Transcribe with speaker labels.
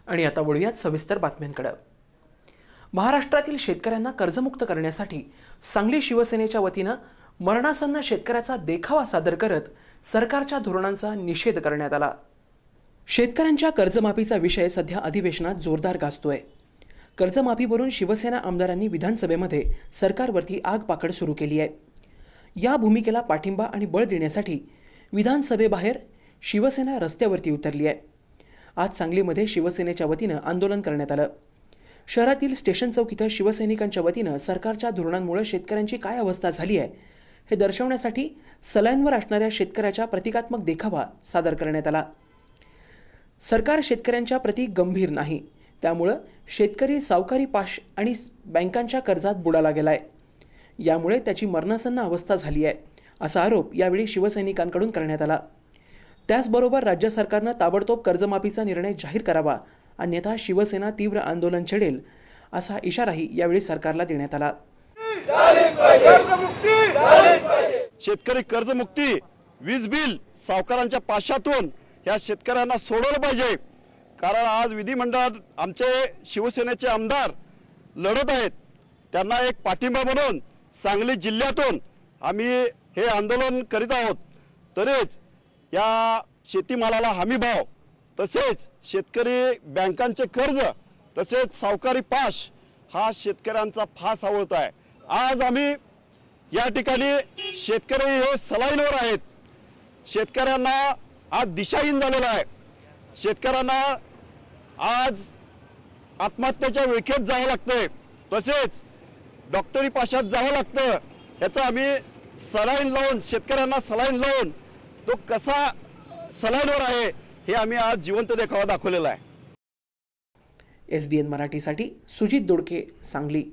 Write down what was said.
Speaker 1: आणि आता वळूयात सविस्तर बातम्यांकडे। महाराष्ट्रातील शेतकऱ्यांना कर्जमुक्त करण्यासाठी सांगली शिवसेनेच्या वतीने मरणासन्न शेतकऱ्याचा देखावा सादर करत सरकारच्या धोरणांचा निषेध करण्यात आला। शेतकऱ्यांच्या कर्जमाफीचा विषय सध्या अधिवेशनात जोरदार गाजतोय। कर्जमाफीवरून शिवसेना आमदारांनी विधानसभेमध्ये सरकारवरती आगपाखड सुरू केली आहे। या भूमिकेला पाठिंबा आणि बळ देण्यासाठी विधानसभेबाहेर शिवसेना रस्त्यावरती उतरली आहे। आज सांगलीमध्ये शिवसेनेच्या वतीने आंदोलन करण्यात आलं। शहरातील स्टेशन चौक इथं शिवसैनिकांच्या वतीने सरकारच्या धोरणांमुळे शेतकऱ्यांची काय अवस्था झाली आहे हे दर्शवण्यासाठी सलाईनवर असणाऱ्या शेतकऱ्याचा प्रतिकात्मक देखावा सादर करण्यात आला। सरकार शेतकऱ्यांच्या प्रति गंभीर नाही, त्यामुळे शेतकरी सावकारी पाश आणि बँकांच्या कर्जात बुडाला गेलाय। यामुळे त्याची मरणासन्न अवस्था झाली आहे असा आरोप यावेळी शिवसैनिकांकडून करण्यात आला। त्याचबरोबर राज्य सरकारने ताबडतोब कर्जमाफीचा निर्णय जाहीर करावा, अन्यथा शिवसेना तीव्र आंदोलन छेडेल असा इशाराही यावेळी सरकारला देण्यात आला।
Speaker 2: शेतकरी कर्जमुक्ती, वीज बिल सावकारांच्या पाशातून या शेतकऱ्यांना सोडवलं पाहिजे। कारण आज विधिमंडळात आमचे शिवसेनेचे आमदार लढत आहेत, त्यांना एक पाठिंबा म्हणून सांगली जिल्ह्यातून आम्ही हे आंदोलन करीत आहोत। तरीच या शेतीमालाला हमी भाव, तसेच शेतकरी बँकांचे कर्ज, तसेच सावकारी पाश हा शेतकऱ्यांचा फास आवळत आहे। आज आम्ही या ठिकाणी शेतकरी हे सलाईनवर आहेत। शेतकऱ्यांना आज दिशाहीन झालेला आहे। शेतकऱ्यांना आज आत्महत्येच्या विळख्यात जावं लागतंय, तसेच डॉक्टरी पाशात जावं लागतं। याचा आम्ही सलाईन लावून, शेतकऱ्यांना सलाईन लावून तो कसा सलाईनवर आहे हे आम्ही आज जिवंत देखावा दाखवलेला आहे।
Speaker 1: SBN मराठीसाठी सुजित दोडके, सांगली।